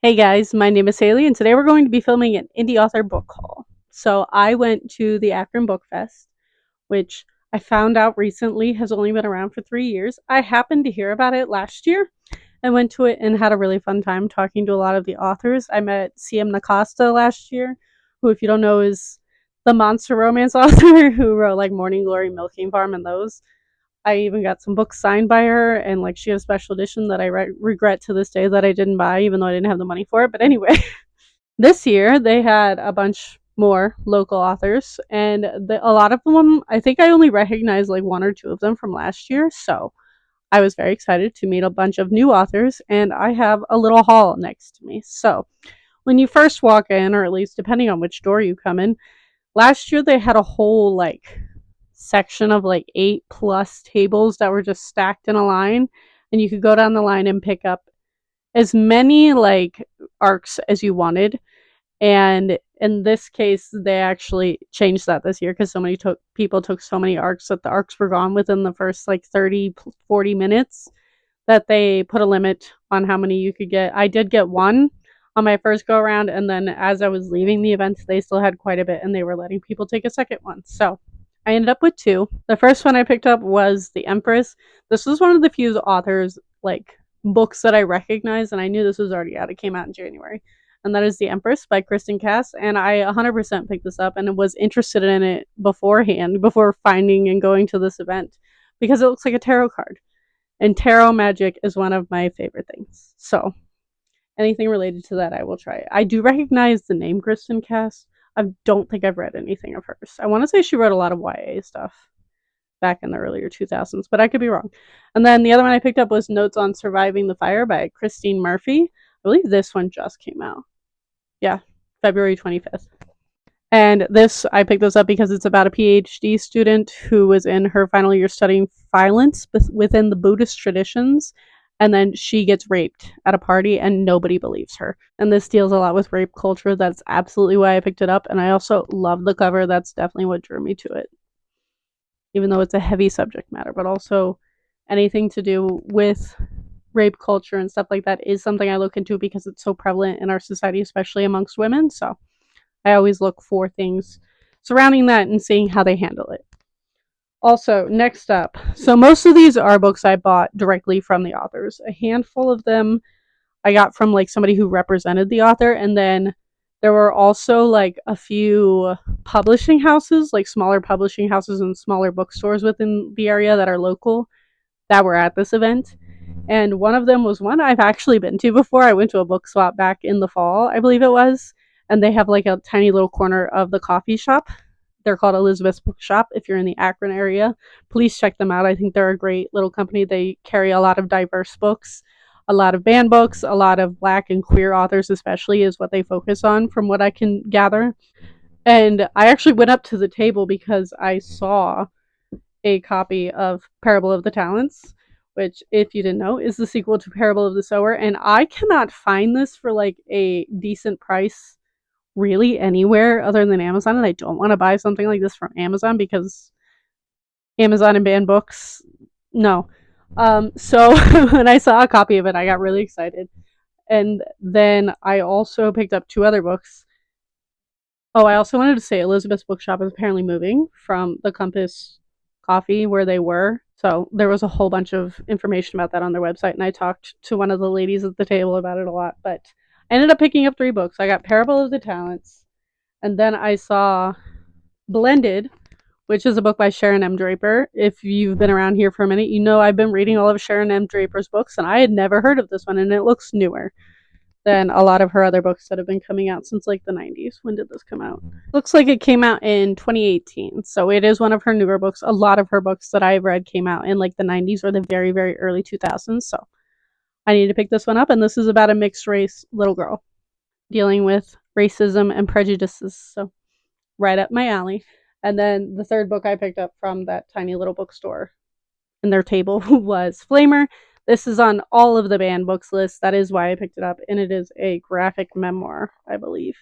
Hey guys, my name is Haley, and today we're going to be filming an indie author book haul. So I went to the Akron Book Fest, which I found out recently has only been around for 3 years. I happened to hear about it last year and went to it and had a really fun time talking to a lot of the authors. I met CM Nacosta last year, who, if you don't know, is the monster romance author who wrote like Morning Glory, Milking Farm, and those. I even got some books signed by her, and like she had a special edition that I regret to this day that I didn't buy, even though I didn't have the money for it. But anyway, this year they had a bunch more local authors, and a lot of them, I think I only recognized like one or two of them from last year. So I was very excited to meet a bunch of new authors, and I have a little haul next to me. So when you first walk in, or at least depending on which door you come in, last year they had a whole like section of like 8+ tables that were just stacked in a line, and you could go down the line and pick up as many like arcs as you wanted. And in this case they actually changed that this year because so many people took so many arcs that the arcs were gone within the first like 30-40 minutes, that they put a limit on how many you could get. I did get one on my first go around, and then as I was leaving the event they still had quite a bit and they were letting people take a second one. So I ended up with two. The first one I picked up was The Empress. This was one of the few authors like books that I recognized, and I knew this was already out. It came out in January. And that is The Empress by Kristen Cass. And I 100% picked this up and was interested in it beforehand, before finding and going to this event, because it looks like a tarot card. And tarot magic is one of my favorite things. So anything related to that I will try. I do recognize the name Kristen Cass. I don't think I've read anything of hers. I want to say she wrote a lot of YA stuff back in the earlier 2000s, but I could be wrong. And then the other one I picked up was Notes on Surviving the Fire by Christine Murphy. I believe this one just came out. Yeah, February 25th. And this, I picked this up because it's about a PhD student who was in her final year studying violence within the Buddhist traditions, and then she gets raped at a party and nobody believes her. And this deals a lot with rape culture. That's absolutely why I picked it up. And I also love the cover. That's definitely what drew me to it, even though it's a heavy subject matter. But also anything to do with rape culture and stuff like that is something I look into because it's so prevalent in our society, especially amongst women. So I always look for things surrounding that and seeing how they handle it. Also, next up, so most of these are books I bought directly from the authors. A handful of them I got from like somebody who represented the author, and then there were also like a few publishing houses, like smaller publishing houses and smaller bookstores within the area that are local, that were at this event. And one of them was one I've actually been to before. I went to a book swap back in the fall, I believe it was, and they have like a tiny little corner of the coffee shop. They're called Elizabeth's Bookshop. If you're in the Akron area, please check them out. I think they're a great little company. They carry a lot of diverse books, a lot of banned books, a lot of Black and queer authors especially is what they focus on from what I can gather. And I actually went up to the table because I saw a copy of Parable of the Talents, which, if you didn't know, is the sequel to Parable of the Sower. And I cannot find this for like a decent price really anywhere other than Amazon. And I don't want to buy something like this from Amazon because Amazon and banned books, no. So when I saw a copy of it, I got really excited. And then I also picked up two other books. Oh, I also wanted to say Elizabeth's Bookshop is apparently moving from the Compass Coffee where they were. So there was a whole bunch of information about that on their website, and I talked to one of the ladies at the table about it a lot. But I ended up picking up three books. I got Parable of the Talents, and then I saw Blended, which is a book by Sharon M. Draper. If you've been around here for a minute, you know I've been reading all of Sharon M. Draper's books, and I had never heard of this one, and it looks newer than a lot of her other books that have been coming out since like the 90s. When did this come out? Looks like it came out in 2018. So it is one of her newer books. A lot of her books that I've read came out in like the 90s or the very, very early 2000s. So I need to pick this one up. And this is about a mixed race little girl dealing with racism and prejudices. So right up my alley. And then the third book I picked up from that tiny little bookstore in their table was Flamer. This is on all of the banned books lists. That is why I picked it up. And it is a graphic memoir, I believe.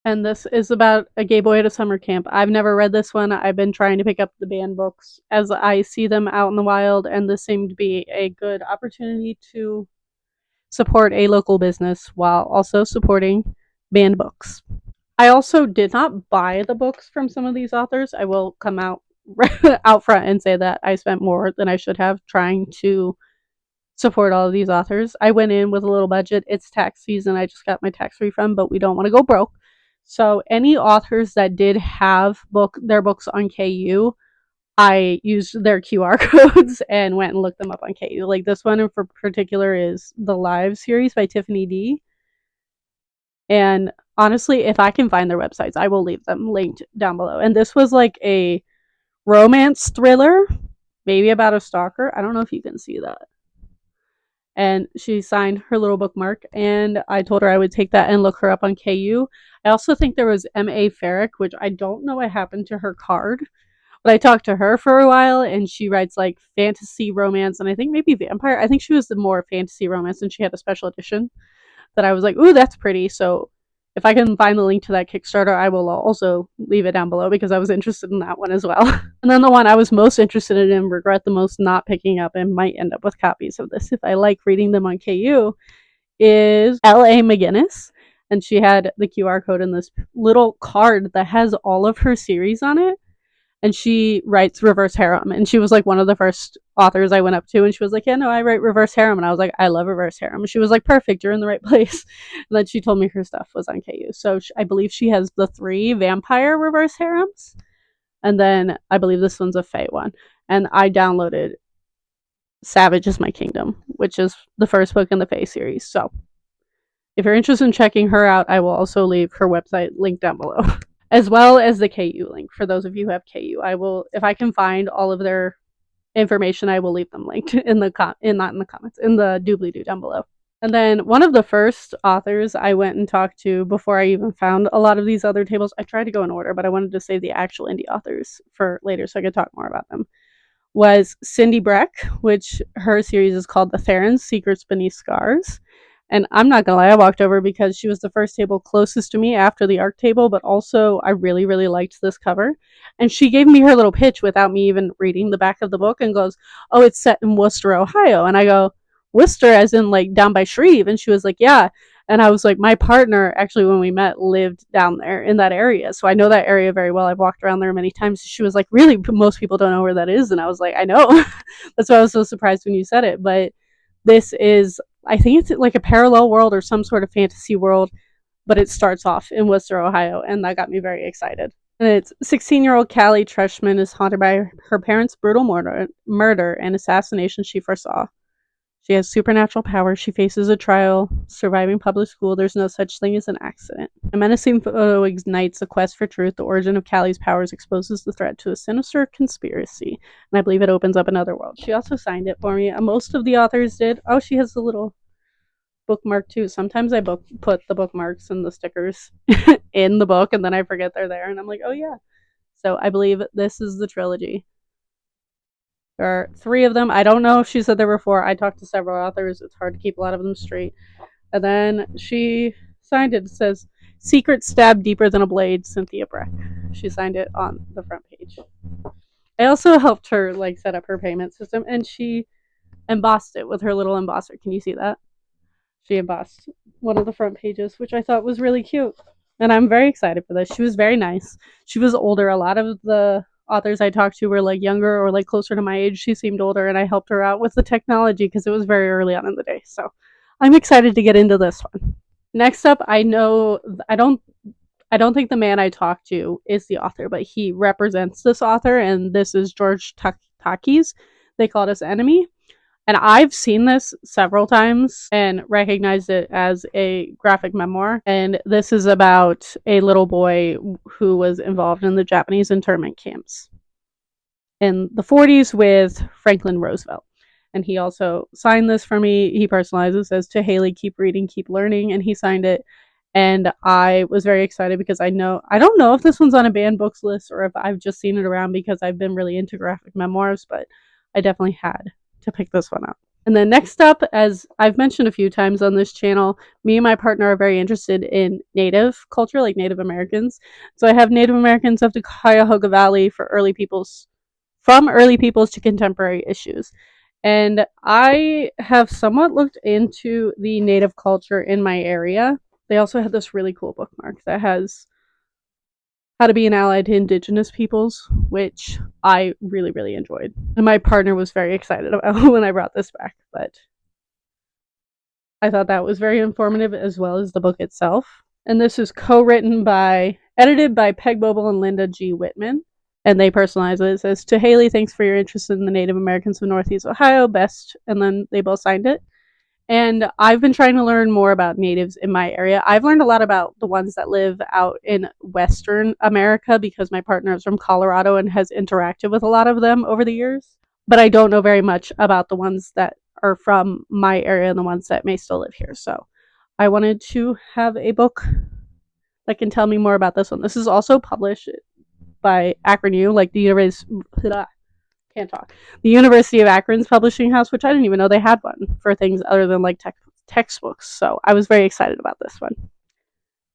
And this is about a gay boy at a summer camp. I've never read this one. I've been trying to pick up the banned books as I see them out in the wild, and this seemed to be a good opportunity to support a local business while also supporting banned books. I also did not buy the books from some of these authors. I will come out out front and say that I spent more than I should have trying to support all of these authors. I went in with a little budget. It's tax season. I just got my tax refund, but we don't want to go broke. So any authors that did have their books on KU, I used their QR codes and went and looked them up on KU. Like this one in particular is the Live series by Tiffany D. And honestly, if I can find their websites, I will leave them linked down below. And this was like a romance thriller, maybe about a stalker. I don't know if you can see that. And she signed her little bookmark, and I told her I would take that and look her up on KU. I also think there was M.A. Farrick, which I don't know what happened to her card, but I talked to her for a while, and she writes like fantasy romance, and I think maybe vampire. I think she was the more fantasy romance, and she had a special edition that I was like, ooh, that's pretty. So if I can find the link to that Kickstarter, I will also leave it down below because I was interested in that one as well. And then the one I was most interested in and regret the most not picking up and might end up with copies of this if I like reading them on KU is L.A. McGinnis. And she had the QR code in this little card that has all of her series on it. And she writes reverse harem. And she was like one of the first authors I went up to. And she was like, yeah, no, I write reverse harem. And I was like, I love reverse harem. And she was like, perfect, you're in the right place. And then she told me her stuff was on KU. So I believe she has the 3 vampire reverse harems. And then I believe this one's a fae one. And I downloaded Savage is My Kingdom, which is the first book in the fae series. So if you're interested in checking her out, I will also leave her website linked down below. As well as the KU link for those of you who have KU. I will, if I can find all of their information, I will leave them linked in the not in the comments, in the doobly-doo down below. And then one of the first authors I went and talked to before I even found a lot of these other tables, I tried to go in order, but I wanted to save the actual indie authors for later so I could talk more about them, was Cyndi Brec, which her series is called The Theron's Secrets Beneath Scars. And I'm not gonna lie, I walked over because she was the first table closest to me after the ARC table, but also I really, really liked this cover. And she gave me her little pitch without me even reading the back of the book and goes, oh, it's set in Wooster, Ohio. And I go, Wooster as in like down by Shreve? And she was like, yeah. And I was like, my partner, actually, when we met, lived down there in that area. So I know that area very well. I've walked around there many times. She was like, really? Most people don't know where that is. And I was like, I know. That's why I was so surprised when you said it. But this is, I think it's like a parallel world or some sort of fantasy world, but it starts off in Wooster, Ohio. And that got me very excited. And it's 16-year-old Callie Treshman is haunted by her parents' brutal murder and assassination she foresaw. She has supernatural powers. She faces a trial, surviving public school. There's no such thing as an accident. A menacing photo ignites a quest for truth. The origin of Callie's powers exposes the threat to a sinister conspiracy. And I believe it opens up another world. She also signed it for me. Most of the authors did. Oh, she has a little bookmark too. Sometimes I put the bookmarks and the stickers in the book and then I forget they're there. And I'm like, oh yeah. So I believe this is the trilogy. There are 3 of them. I don't know if she said there were 4. I talked to several authors. It's hard to keep a lot of them straight. And then she signed it. It says, Secret Stab Deeper Than a Blade, Cynthia Brec. She signed it on the front page. I also helped her like set up her payment system, and she embossed it with her little embosser. Can you see that? She embossed one of the front pages, which I thought was really cute. And I'm very excited for this. She was very nice. She was older. A lot of the authors I talked to were like younger or like closer to my age. She seemed older, and I helped her out with the technology because it was very early on in the day. So I'm excited to get into this one. Next up, I don't think the man I talked to is the author, but he represents this author, and this is George Takei's They Called Us Enemy. And I've seen this several times and recognized it as a graphic memoir. And this is about a little boy who was involved in the Japanese internment camps in the 40s with Franklin Roosevelt. And he also signed this for me. He personalizes it, says, to Haley, keep reading, keep learning. And he signed it. And I was very excited because I don't know if this one's on a banned books list or if I've just seen it around because I've been really into graphic memoirs, but I definitely had to pick this one up. And then next up, as I've mentioned a few times on this channel, me and my partner are very interested in Native culture, like Native Americans. So I have Native Americans of the Cuyahoga Valley from early peoples to contemporary issues. And I have somewhat looked into the native culture in my area. They also had this really cool bookmark that has how to be an ally to indigenous peoples, which I really, really enjoyed. And my partner was very excited about when I brought this back, but I thought that was very informative as well as the book itself. And this is edited by Peg Boble and Linda G. Whitman. And they personalize it. It says, to Haley, thanks for your interest in the Native Americans of Northeast Ohio, best. And then they both signed it. And I've been trying to learn more about natives in my area. I've learned a lot about the ones that live out in Western America because my partner is from Colorado and has interacted with a lot of them over the years. But I don't know very much about the ones that are from my area and the ones that may still live here. So I wanted to have a book that can tell me more about this one. This is also published by Akron U, like the University of Akron's publishing house, which I didn't even know they had one for things other than like textbooks. So I was very excited about this one.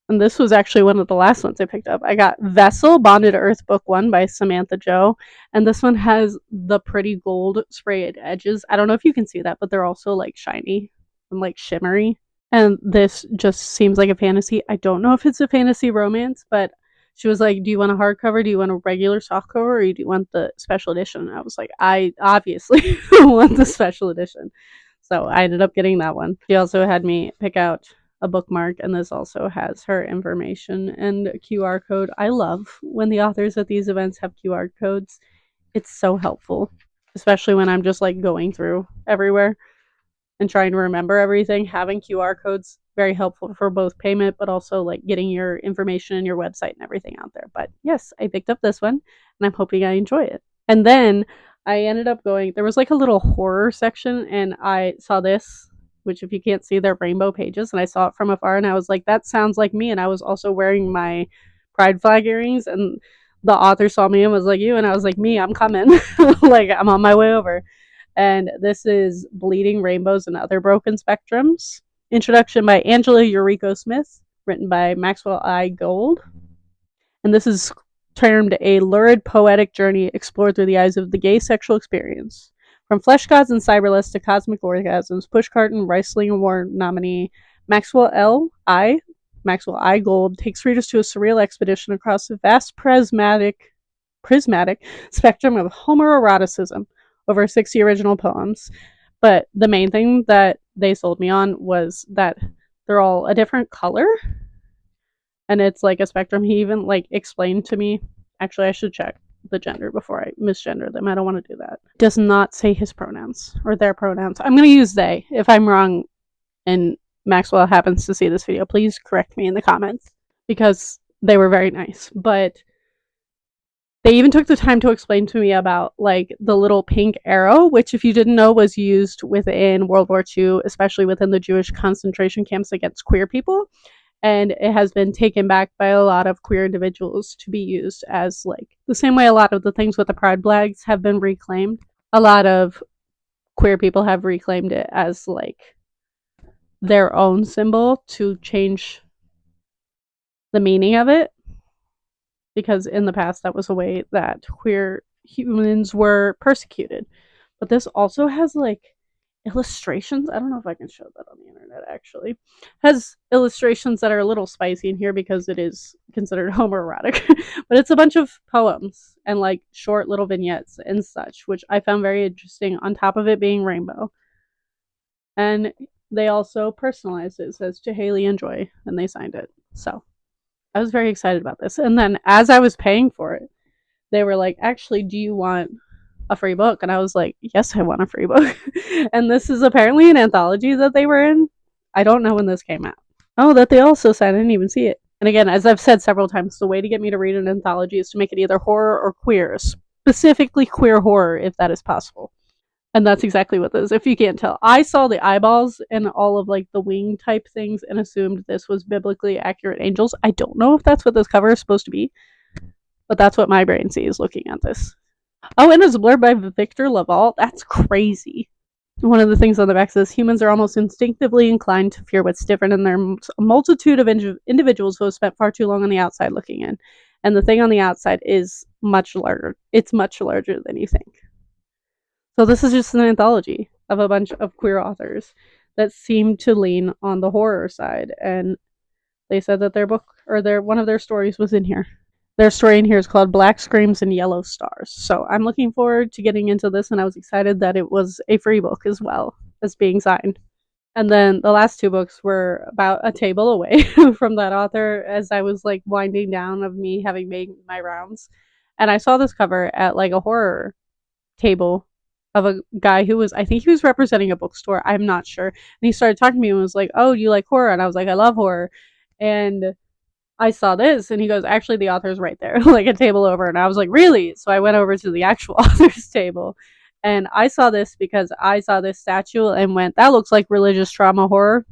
And this was actually one of the last ones I picked up. I got Vessel, Bonded to Earth, Book 1 by Samantha Jo. And this one has the pretty gold sprayed edges. I don't know if you can see that, but they're also like shiny and like shimmery. And this just seems like a fantasy. I don't know if it's a fantasy romance, but she was like, do you want a hardcover? Do you want a regular softcover? Or do you want the special edition? And I was like, I obviously want the special edition. So I ended up getting that one. She also had me pick out a bookmark, and this also has her information and a QR code. I love when the authors at these events have QR codes. It's so helpful, especially when I'm just like going through everywhere and trying to remember everything. Having QR codes, very helpful for both payment, but also like getting your information and your website and everything out there. But yes, I picked up this one and I'm hoping I enjoy it. And then I ended up there was like a little horror section, and I saw this, which if you can't see, they're rainbow pages, and I saw it from afar and I was like, that sounds like me. And I was also wearing my pride flag earrings, and the author saw me and was like, you, and I was like, me, I'm coming. Like, I'm on my way over. And this is Bleeding Rainbows and Other Broken Spectrums. Introduction by Angela Eureka Smith, written by Maxwell I. Gold. And this is termed a lurid poetic journey explored through the eyes of the gay sexual experience. From flesh gods and cyberless to cosmic orgasms, pushcart and Riesling Award nominee Maxwell I. Gold takes readers to a surreal expedition across a vast prismatic spectrum of homoeroticism over 60 original poems. But the main thing that they sold me on was that they're all a different color, and it's like a spectrum. He even like explained to me, actually I should check the gender before I misgender them. I don't want to do that. Does not say his pronouns or their pronouns. I'm going to use they. If I'm wrong and Maxwell happens to see this video, please correct me in the comments, because they were very nice. But they even took the time to explain to me about like the little pink arrow, which if you didn't know was used within World War II, especially within the Jewish concentration camps against queer people. And it has been taken back by a lot of queer individuals to be used as like the same way a lot of the things with the pride flags have been reclaimed. A lot of queer people have reclaimed it as like their own symbol to change the meaning of it, because in the past that was a way that queer humans were persecuted. But this also has like illustrations. I don't know if I can show that on the internet, actually. Has illustrations that are a little spicy in here because it is considered homoerotic. But it's a bunch of poems and like short little vignettes and such, which I found very interesting, on top of it being rainbow. And they also personalized it. It says, to Haley, enjoy, and they signed it. So I was very excited about this. And then as I was paying for it, they were like, actually, do you want a free book? And I was like, yes, I want a free book. And this is apparently an anthology that they were in. I don't know when this came out. Oh, that they also said, I didn't even see it. And again, as I've said several times, the way to get me to read an anthology is to make it either horror or queer, specifically queer horror, if that is possible. And that's exactly what this is, if you can't tell. I saw the eyeballs and all of like the wing type things and assumed this was biblically accurate angels. I don't know if that's what this cover is supposed to be, but that's what my brain sees looking at this. Oh, and it's blurred by Victor Laval. That's crazy. One of the things on the back says, humans are almost instinctively inclined to fear what's different, and there are a multitude of individuals who have spent far too long on the outside looking in. And the thing on the outside is much larger. It's much larger than you think. So this is just an anthology of a bunch of queer authors that seem to lean on the horror side, and they said that their book or their one of their stories was in here. Their story in here is called Black Screams and Yellow Stars. So I'm looking forward to getting into this, and I was excited that it was a free book as well as being signed. And then the last two books were about a table away from that author as I was like winding down of me having made my rounds. And I saw this cover at like a horror table of a guy who was, I think he was representing a bookstore. I'm not sure. And he started talking to me and was like, "Oh, do you like horror?" And I was like, "I love horror." And I saw this, and he goes, "Actually, the author's right there," like a table over. And I was like, "Really?" So I went over to the actual author's table, and I saw this because I saw this statue and went, "That looks like religious trauma horror.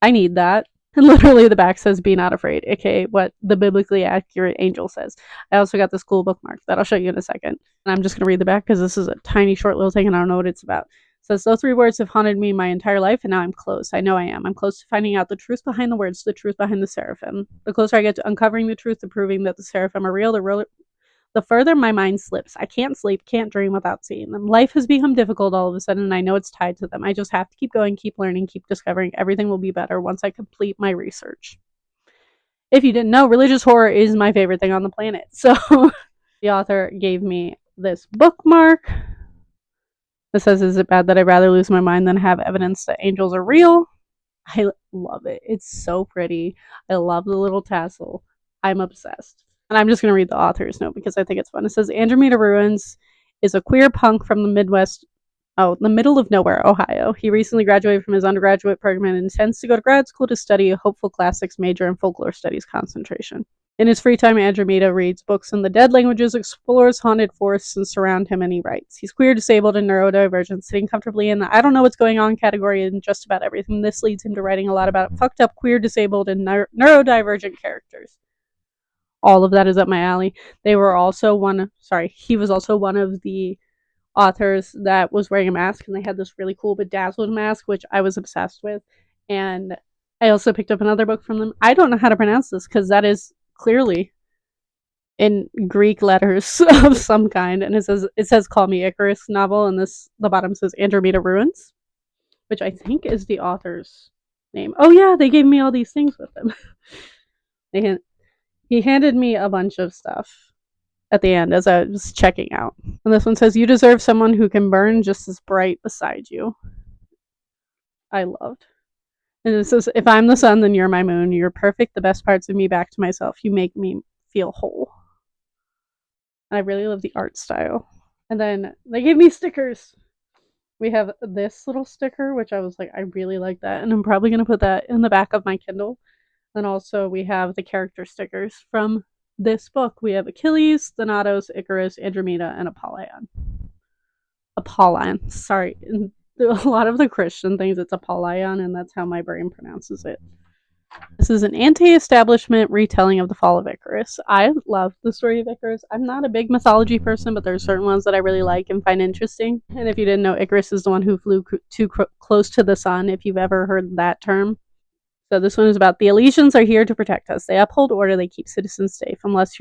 I need that." And literally the back says, "Be not afraid," aka what the biblically accurate angel says. I also got this cool bookmark that I'll show you in a second. And I'm just going to read the back because this is a tiny short little thing and I don't know what it's about. It says, "Those three words have haunted me my entire life, and now I'm close. I know I am. I'm close to finding out the truth behind the words, the truth behind the seraphim. The closer I get to uncovering the truth, to proving that the seraphim are real, the further my mind slips. I can't sleep, can't dream without seeing them. Life has become difficult all of a sudden, and I know it's tied to them. I just have to keep going, keep learning, keep discovering. Everything will be better once I complete my research." If you didn't know, religious horror is my favorite thing on the planet. So the author gave me this bookmark. It says, "Is it bad that I'd rather lose my mind than have evidence that angels are real?" I love it. It's so pretty. I love the little tassel. I'm obsessed. And I'm just going to read the author's note because I think it's fun. It says, "Andromeda Ruins is a queer punk from the Midwest, the middle of nowhere, Ohio. He recently graduated from his undergraduate program and intends to go to grad school to study a hopeful classics major and folklore studies concentration. In his free time, Andromeda reads books in the dead languages, explores haunted forests, and surround him, and he writes. He's queer, disabled, and neurodivergent, sitting comfortably in the I don't know what's going on category in just about everything. This leads him to writing a lot about fucked up, queer, disabled, and neurodivergent characters." All of that is up my alley. He was also one of the authors that was wearing a mask, and they had this really cool bedazzled mask, which I was obsessed with. And I also picked up another book from them. I don't know how to pronounce this because that is clearly in Greek letters of some kind, and it says "Call Me Icarus" novel, and the bottom says Andromeda Ruins, which I think is the author's name. Oh yeah, they gave me all these things with them. He handed me a bunch of stuff at the end as I was checking out. And this one says, "You deserve someone who can burn just as bright beside you." I loved. And it says, "If I'm the sun, then you're my moon. You're perfect, the best parts of me back to myself. You make me feel whole." And I really love the art style. And then they gave me stickers. We have this little sticker, which I was like, I really like that. And I'm probably going to put that in the back of my Kindle. And also we have the character stickers from this book. We have Achilles, Thanatos, Icarus, Andromeda, and Apollyon. Sorry. In a lot of the Christian things, it's Apollyon, and that's how my brain pronounces it. This is an anti-establishment retelling of the fall of Icarus. I love the story of Icarus. I'm not a big mythology person, but there's certain ones that I really like and find interesting. And if you didn't know, Icarus is the one who flew too close to the sun, if you've ever heard that term. So this one is about the Elysians are here to protect us. They uphold order. They keep citizens safe, unless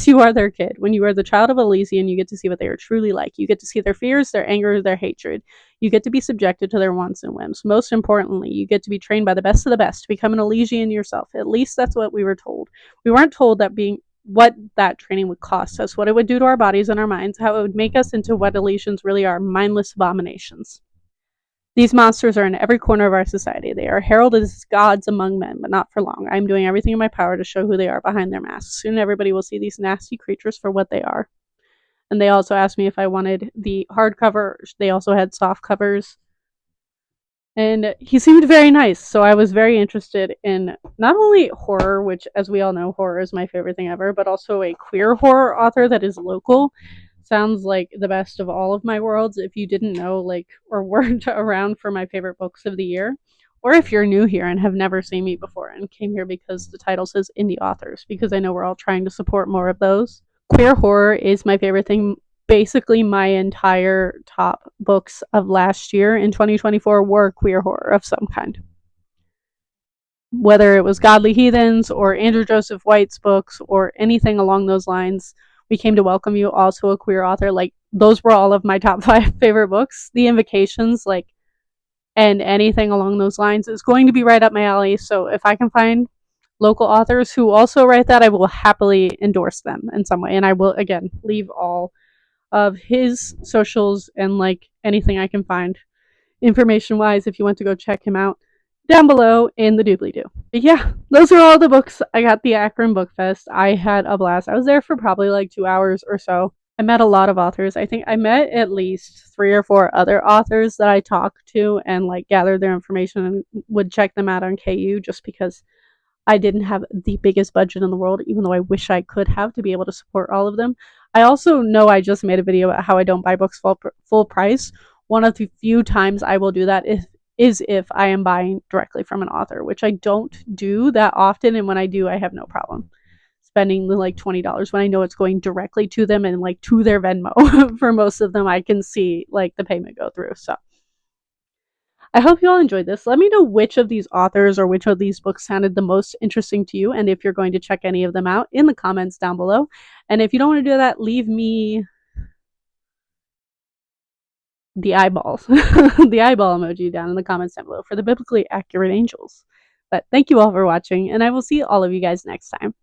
you are their kid. When you are the child of Elysian, you get to see what they are truly like. You get to see their fears, their anger, their hatred. You get to be subjected to their wants and whims. Most importantly, you get to be trained by the best of the best to become an Elysian yourself. At least that's what we were told. We weren't told what that training would cost us, what it would do to our bodies and our minds, how it would make us into what Elysians really are, mindless abominations. These monsters are in every corner of our society. They are heralded as gods among men, but not for long. I am doing everything in my power to show who they are behind their masks. Soon everybody will see these nasty creatures for what they are. And they also asked me if I wanted the hardcover. They also had soft covers. And he seemed very nice, so I was very interested in not only horror, which, as we all know, horror is my favorite thing ever, but also a queer horror author that is local. Sounds like the best of all of my worlds. If you didn't know, or weren't around for my favorite books of the year, or if you're new here and have never seen me before and came here because the title says indie authors, because I know we're all trying to support more of those. Queer horror is my favorite thing. Basically, my entire top books of last year in 2024 were queer horror of some kind. Whether it was Godly Heathens or Andrew Joseph White's books or anything along those lines, We Came to Welcome You, also a queer author. Like, those were all of my top 5 favorite books. The Invocations, like, and anything along those lines is going to be right up my alley. So if I can find local authors who also write that, I will happily endorse them in some way. And I will, again, leave all of his socials and like anything I can find information wise if you want to go check him out down below in the doobly doo. But yeah, those are all the books I got the Akron Book Fest. I had a blast. I was there for probably like 2 hours or so. I met a lot of authors. I think I met at least 3 or 4 other authors that I talked to and like gathered their information and would check them out on KU just because I didn't have the biggest budget in the world, even though I wish I could have to be able to support all of them. I also know I just made a video about how I don't buy books full price. One of the few times I will do that is if I am buying directly from an author, which I don't do that often, and when I do, I have no problem spending the like $20 when I know it's going directly to them and like to their Venmo. For most of them, I can see like the payment go through. So I hope you all enjoyed this. Let me know which of these authors or which of these books sounded the most interesting to you, and if you're going to check any of them out in the comments down below. And if you don't want to do that, leave me the eyeballs, the eyeball emoji down in the comments down below for the biblically accurate angels. But thank you all for watching, and I will see all of you guys next time.